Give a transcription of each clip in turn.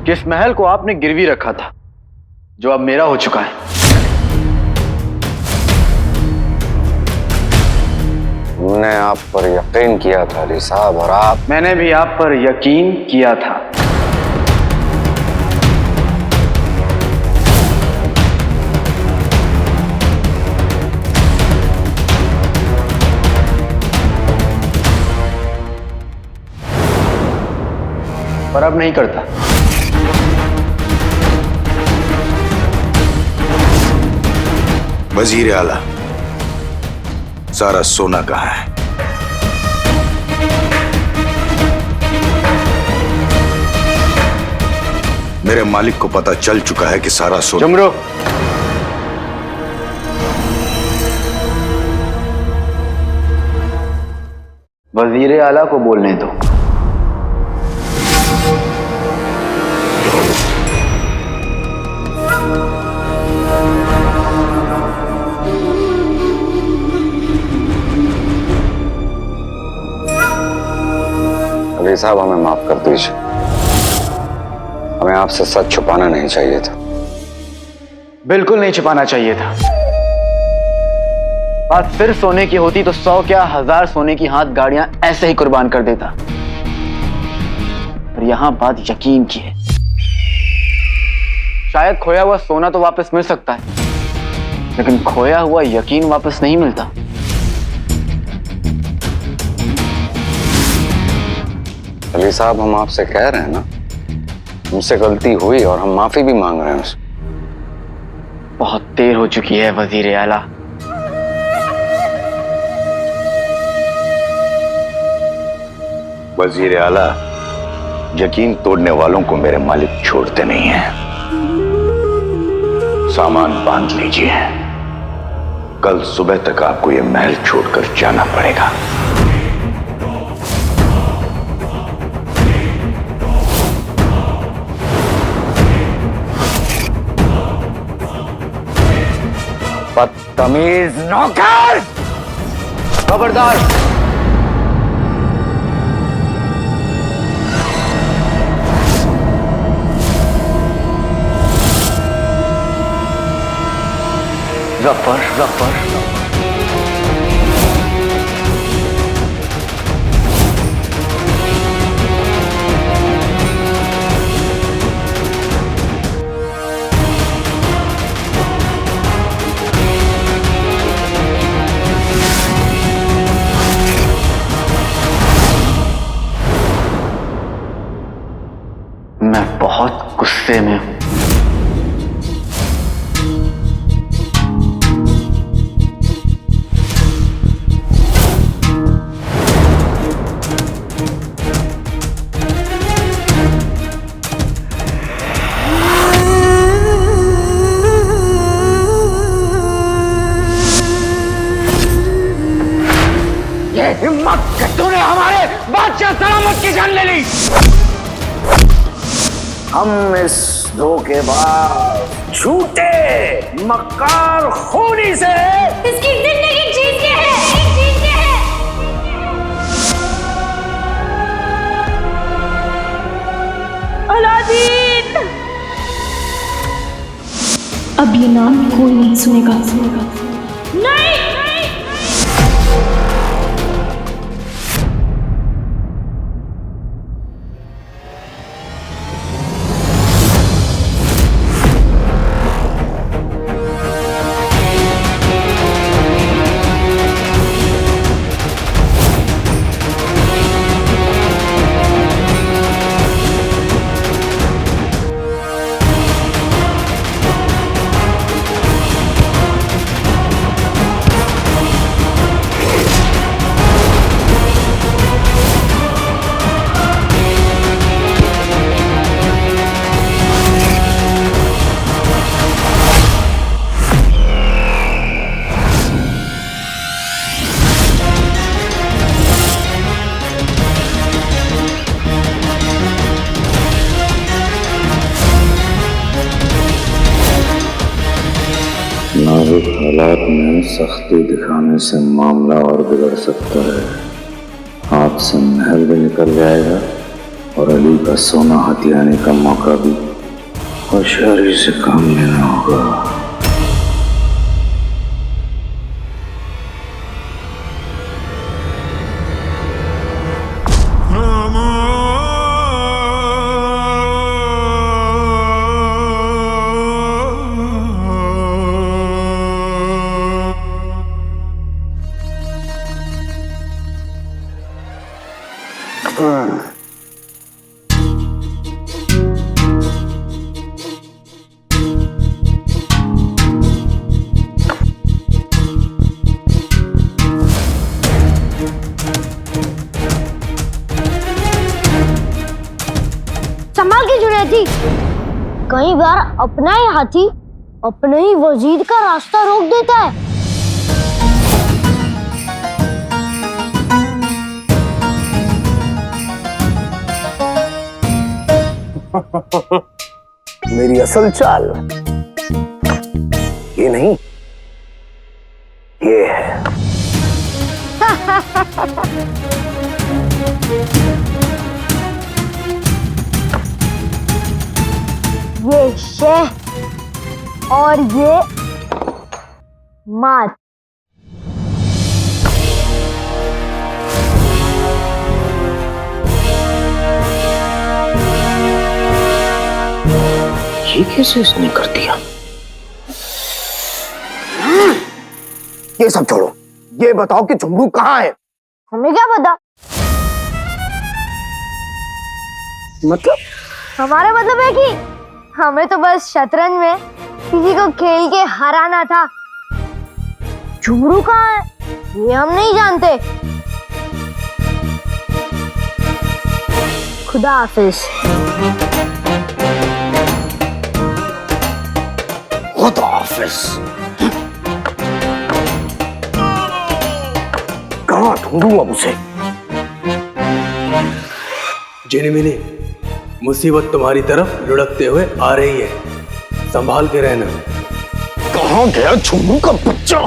किस महल को आपने गिरवी रखा था, जो अब मेरा हो चुका है। हमने आप पर यकीन किया था अली साहब, और आप। मैंने भी आप पर यकीन किया था। पर अब नहीं करता। वजीर आला, सारा सोना कहाँ है? मेरे मालिक को पता चल चुका है कि सारा सोना। जुमरो, वजीर आला को बोलने दो। अली साहब, हमें माफ कर दीजिए। हमें आपसे सच छुपाना नहीं चाहिए था। बिल्कुल नहीं छुपाना चाहिए था। बात सिर्फ सोने की होती तो 100 क्या 1000 सोने की हाथ गाड़ियां ऐसे ही कुर्बान कर देता। पर यहां बात यकीन की है। शायद खोया हुआ सोना तो वापस मिल सकता है, लेकिन खोया हुआ यकीन वापस नहीं मिलता। अली साहब, हम आपसे कह रहे हैं ना, हमसे गलती हुई और हम माफी भी मांग रहे हैं उससे। बहुत देर हो चुकी है वजीर आला। वजीर आला, यकीन तोड़ने वालों को मेरे मालिक छोड़ते नहीं हैं। सामान बांध लीजिए, कल सुबह तक आपको यह महल छोड़कर जाना पड़ेगा। बदतमीज नौकर! खबरदार! जफर, जफर, मैं बहुत गुस्से में हूं। ये हिम्मत कि तूने हमारे बादशाह सलामत की जान ले ली। हम इस धोखेबाज, झूठे, मक्कार खूनी से इसकी जिंदगी जीत के है, जीत के है। अलादीन! अब ये नाम कोई नहीं सुनेगा। नहीं! नाजुक हालात में सख्ती दिखाने से मामला और बिगड़ सकता है। हाथ से महल भी निकल जाएगा और अली का सोना हथियाने का मौका भी होशियारी से काम लेना होगा। संभाल के जुनैदी, कई बार अपना ही हाथी अपने ही वजीर का रास्ता रोक देता है। मेरी असल चाल ये नहीं, ये है। ये शेह और ये मात। ये कैसे इसने कर दिया? ये सब छोड़ो, ये बताओ कि झुमरू कहाँ है? हमें क्या पता? मतलब? हमारा मतलब है कि हमें तो बस शतरंज में किसी को खेल के हराना था। झुमरू कहाँ है ये हम नहीं जानते। खुदा हाफिज। खुदा हाफिज। कहाँ ढूंढूं अब उसे? जिनमिनी, मुसीबत तुम्हारी तरफ लुढ़कते हुए आ रही है, संभाल के रहना। कहाँ गया झुमरू का बच्चा?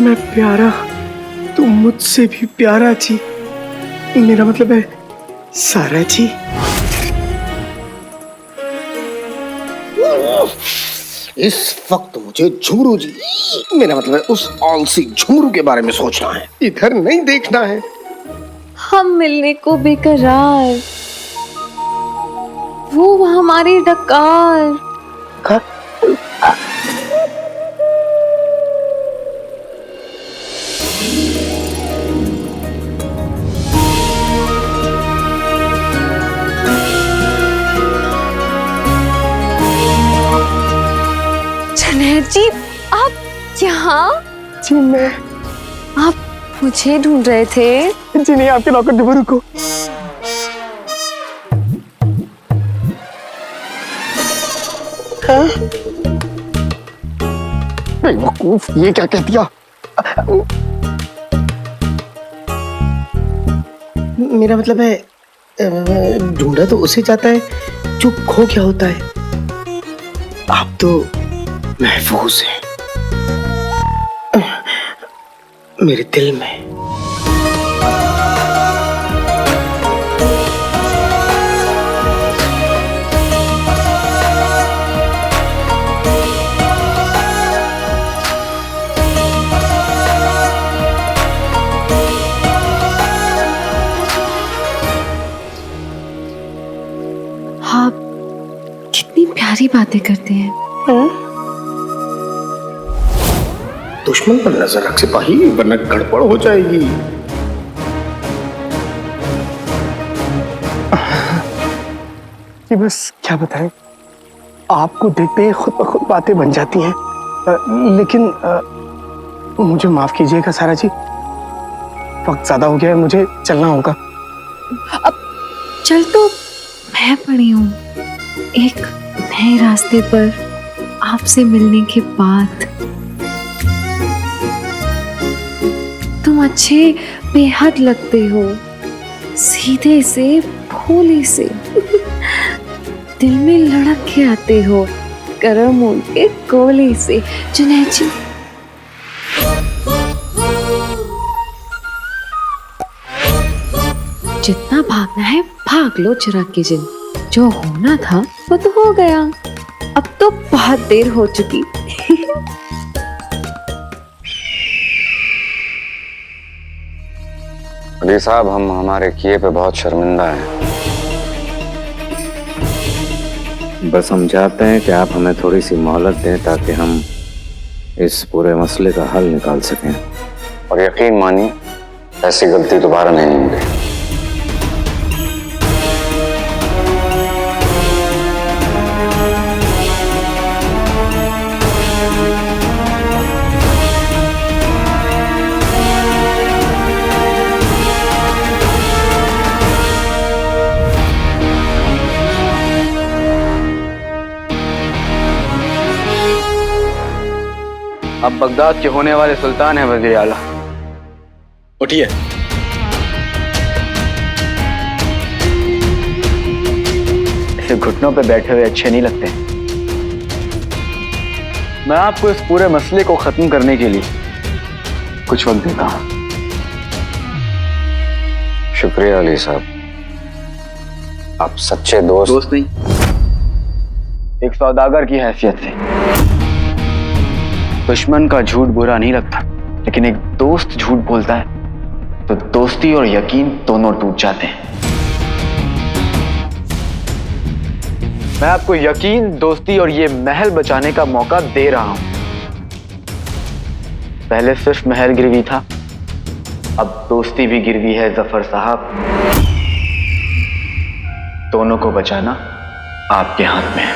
मैं प्यारा, तुम मुझसे भी प्यारा जी। मेरा मतलब है सारा जी। इस वक्त मुझे झुमरू जी, मेरा मतलब है उस आलसी झुमरू के बारे में सोचना है, इधर नहीं देखना है। हम मिलने को बेकरार, वो हमारी डकार। जुनैद जी, आप यहाँ? जी मैं। आप मुझे ढूंढ रहे थे? जी नहीं, आपके नौकर झुमरू को। बेवकूफ, ये क्या कह दिया? मेरा मतलब है ढूंढा तो उसे जाता है जो खो गया होता है। आप तो महफूज हैं मेरे दिल में। आप कितनी प्यारी बातें करते हैं। दुश्मन पर नजर रख सिपाही, वरना गड़बड़ हो जाएगी। ये बस क्या बताएं, आपको देखते ही खुद ब खुद बातें बन जाती हैं। लेकिन मुझे माफ कीजिएगा सारा जी, वक्त ज्यादा हो गया है, मुझे चलना होगा। अब चल तो मैं पड़ी हूँ एक नए रास्ते पर आपसे मिलने के बाद। तुम अच्छे बेहद लगते हो, सीधे से भोले से दिल में लड़क के आते हो, गरम उनके गोले से। जुनैद जी, जितना भागना है भाग लो चिराग की जिन। जो होना था वो तो हो गया, अब तो बहुत देर हो चुकी। अली साहब, हम हमारे किए पे बहुत शर्मिंदा हैं। बस हम चाहते हैं कि आप हमें थोड़ी सी मोहलत दें ताकि हम इस पूरे मसले का हल निकाल सकें। और यकीन मानिए, ऐसी गलती दोबारा नहीं होगी। अब बगदाद के होने वाले सुल्तान है वज़ीर आला। उठिए। ऐसे घुटनों पे बैठे हुए अच्छे नहीं लगते। मैं आपको इस पूरे मसले को खत्म करने के लिए कुछ वक्त देता हूं। शुक्रिया अली साहब, आप सच्चे दोस्त नहीं, एक सौदागर की हैसियत से। दुश्मन का झूठ बुरा नहीं लगता, लेकिन एक दोस्त झूठ बोलता है तो दोस्ती और यकीन दोनों टूट जाते हैं। मैं आपको यकीन, दोस्ती और ये महल बचाने का मौका दे रहा हूं। पहले सिर्फ महल गिरवी था, अब दोस्ती भी गिरवी है जफर साहब। दोनों को बचाना आपके हाथ में है।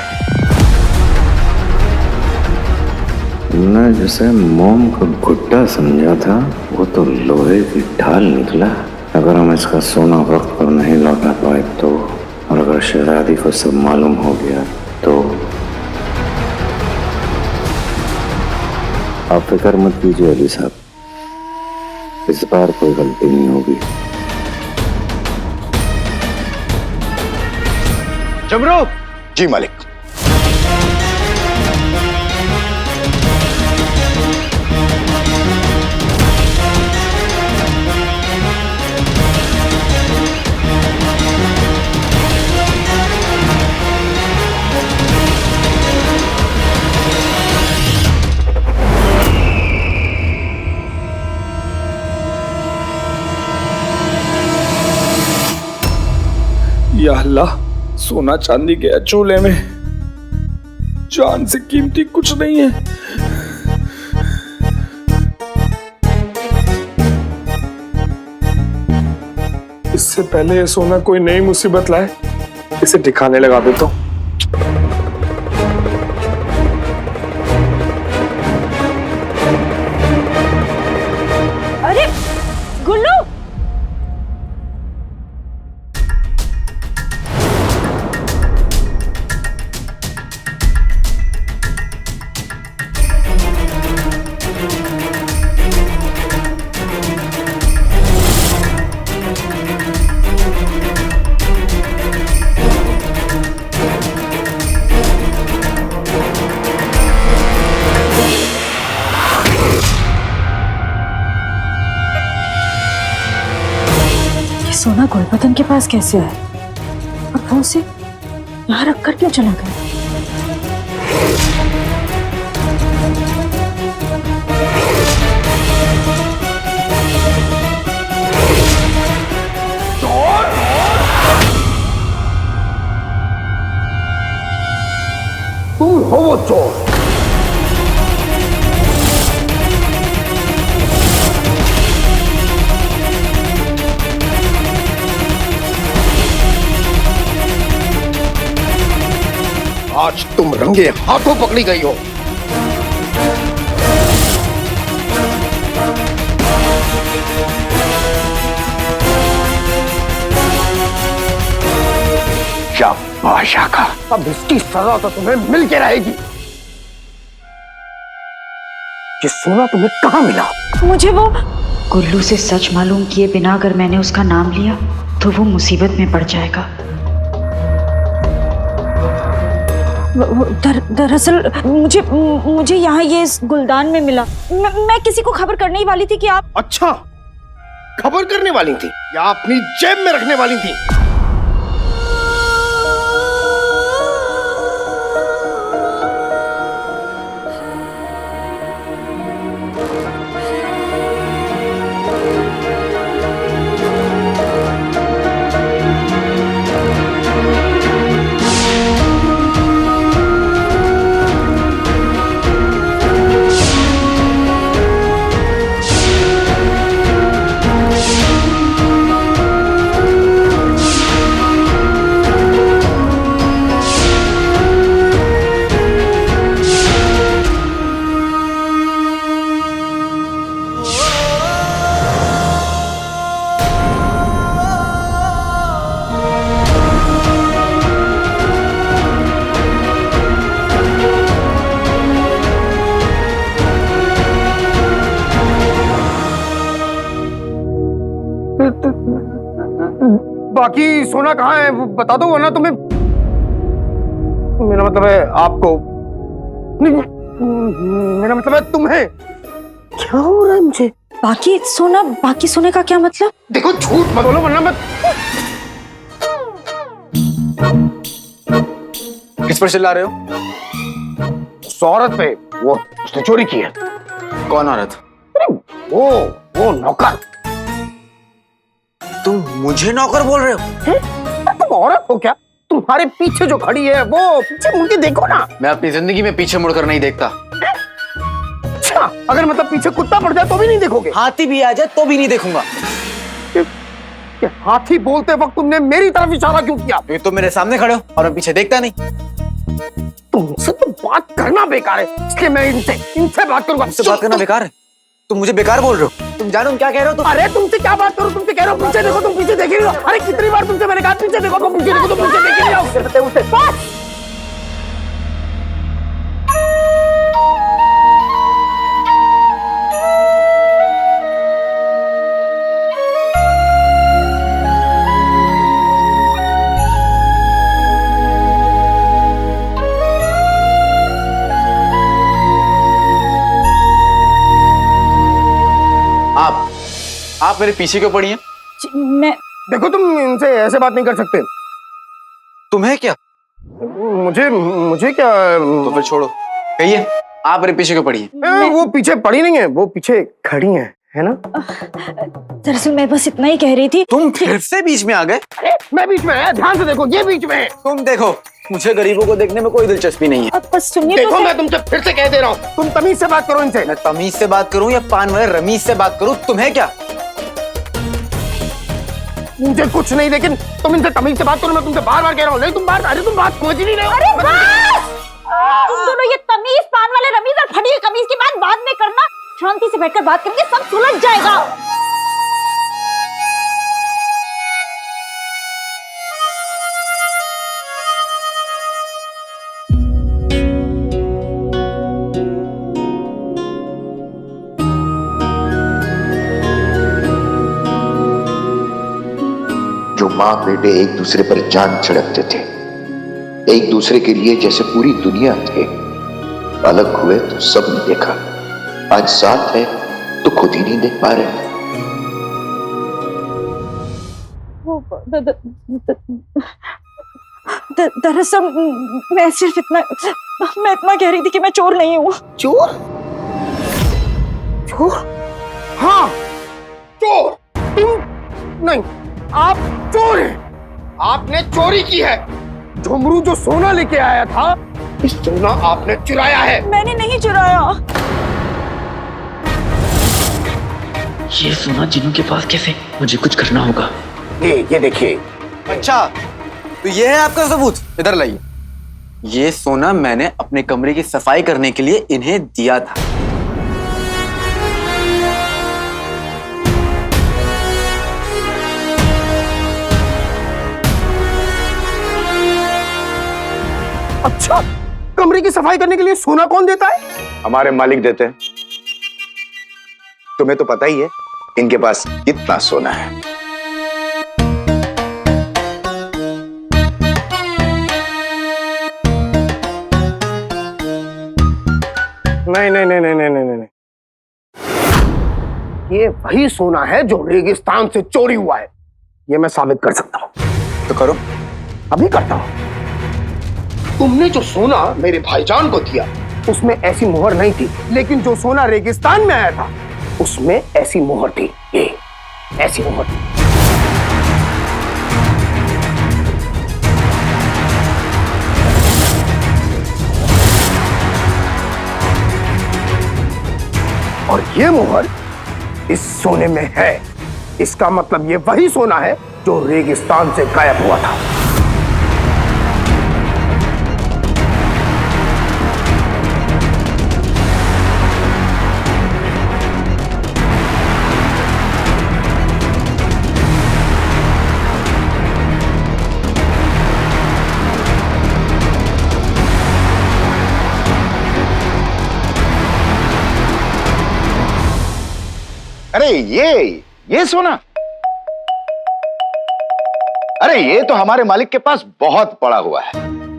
मैं जिसे मोम का गुड्डा समझा था वो तो लोहे की ढाल निकला। अगर हम इसका सोना वक्त पर नहीं लौटा पाए तो, और अगर शहजादी को सब मालूम हो गया तो। आप फिक्र मत कीजिए अली साहब, इस बार कोई गलती नहीं होगी। जमरू। जी मालिक। या अल्लाह, सोना चांदी गया चूल्हे में, जान से कीमती कुछ नहीं है। इससे पहले ये सोना कोई नई मुसीबत लाए, इसे ठिकाने लगा देता हूं। अरे गुल्लू, सोना गुलबदन के पास कैसे आया और वो उसे यहाँ रख कर क्यों चला गया? तुम हो वो चोर। आज तुम रंगे हाथों पकड़ी गई हो। शाबाश आका, अब इसकी सजा तो तुम्हें मिल के रहेगी। ये सोना तुम्हें कहाँ मिला? मुझे वो गुल्लू से सच मालूम किए बिना अगर मैंने उसका नाम लिया तो वो मुसीबत में पड़ जाएगा। दरअसल मुझे यहाँ ये इस गुलदान में मिला। मैं किसी को खबर करने ही वाली थी कि आप। अच्छा, खबर करने वाली थी या अपनी जेब में रखने वाली थी? बाकी सोना कहाँ है वो बता दो, वरना तुम्हें, मेरा मतलब है आपको नहीं, मेरा मतलब है तुम्हें। क्या हो रहा है मुझे? बाकी सोने का क्या मतलब? देखो झूठ मत बोलो वरना मैं। किस पर चिल्ला रहे हो? उस औरत पे, वो उसने चोरी की है। कौन औरत? वो नौकर। तुम मुझे नौकर बोल रहे हो? तुम औरत हो क्या? तुम्हारे पीछे जो खड़ी है वो पीछे मुड़ के देखो ना। मैं अपनी जिंदगी में पीछे मुड़कर नहीं देखता। अच्छा, अगर मतलब पीछे कुत्ता पड़ जाए तो भी नहीं देखोगे? हाथी भी आ जाए तो भी नहीं देखूंगा। कि हाथी बोलते वक्त तुमने मेरी तरफ इशारा क्यों किया? क्योंकि तुम मेरे सामने खड़े हो और मैं पीछे देखता नहीं। तुमसे तो बात करना बेकार है, इसलिए मैं इनसे बात करूंगा। मुझसे बात करना बेकार है? तुम मुझे बेकार बोल रहे हो? तुम जानो तुम क्या कह रहे हो? तुम अरे तुमसे क्या बात करूं? तुमसे कह रहा हूं पीछे देखो, तुम पीछे देख ही रहे हो। अरे कितनी बार तुमसे मैंने कहा पीछे देखो, तुम पीछे देखो, तुम पीछे देख ही रहे हो। बस आप मेरे पीछे क्यों पड़ी हैं? मैं देखो, तुम इनसे ऐसे बात नहीं कर सकते। तुम्हें क्या? मुझे क्या? तो फिर छोड़ो, कहिए आप मेरे पीछे क्यों पड़ी हैं? वो पीछे पड़ी नहीं है, वो पीछे खड़ी है ना? दरअसल मैं बस इतना ही कह रही थी। तुम फिर से बीच में आ गए? मैं बीच में है, ध्यान से देखो, ये बीच में है। तुम देखो, मुझे गरीबों को देखने में कोई दिलचस्पी नहीं है। अब बस सुनिए देखो, तो मैं तुमसे फिर से कह दे रहा हूँ, तुम तमीज से बात करो इनसे। मैं तमीज से बात करूं या पान वाले रमीज से बात करूं, तुम्हें क्या? मुझे कुछ नहीं, लेकिन तुम इनसे तमीज से बात करो। मैं तुमसे बार बार कह रहा हूँ, नहीं तुम बात समझ ही नहीं रहे हो। अरे बस! तुम दोनों ये तमीज, पान वाले रमीज और फटी हुई कमीज की बात बाद में करना। शांति से बैठकर बात करेंगे, सब सुलझ जाएगा। जो माँ बेटे एक दूसरे पर जान छिड़कते थे, एक दूसरे के लिए जैसे पूरी दुनिया थे, अलग हुए तो सब ने देखा। आज साथ है तो खुद ही नहीं देख पा रहे। दरअसल मैं इतना कह रही थी कि मैं चोर नहीं हूँ। चोर? हाँ, चोर। तुम नहीं, आप चोर हैं। आपने चोरी की है। झुमरू जो सोना लेके आया था, इस सोना आपने चुराया है। मैंने नहीं चुराया। ये सोना जिन्हों के पास कैसे? मुझे कुछ करना होगा। ये देखिए। अच्छा, तो ये है आपका सबूत? इधर लाइए। ये सोना मैंने अपने कमरे की सफाई करने के लिए इन्हें दिया था। अच्छा, कमरे की सफाई करने के लिए सोना कौन देता है? हमारे मालिक देते हैं। तुम्हें तो पता ही है इनके पास कितना सोना है। नहीं नहीं नहीं नहीं नहीं नहीं नहीं, ये वही सोना है जो रेगिस्तान से चोरी हुआ है, ये मैं साबित कर सकता हूं। तो करो। अभी करता हूं। तुमने जो सोना मेरे भाईजान को दिया उसमें ऐसी मोहर नहीं थी, लेकिन जो सोना रेगिस्तान में आया था उसमें ऐसी मोहर थी। ये ऐसी मोहर थी। और ये मोहर इस सोने में है। इसका मतलब ये वही सोना है जो रेगिस्तान से गायब हुआ था। अरे ये सोना, अरे ये तो हमारे मालिक के पास बहुत पड़ा हुआ है।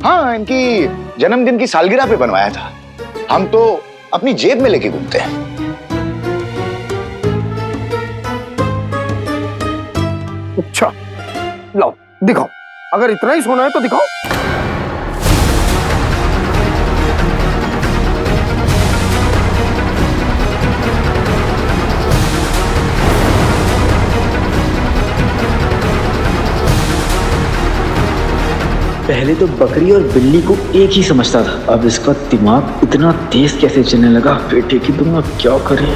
हाँ, इनकी जन्मदिन की सालगिरह पे बनवाया था। हम तो अपनी जेब में लेके घूमते हैं। अच्छा, लाओ दिखाओ। अगर इतना ही सोना है तो दिखाओ। पहले तो बकरी और बिल्ली को एक ही समझता था, अब इसका दिमाग इतना तेज कैसे चलने लगा। बेटे की दुआ क्या करे।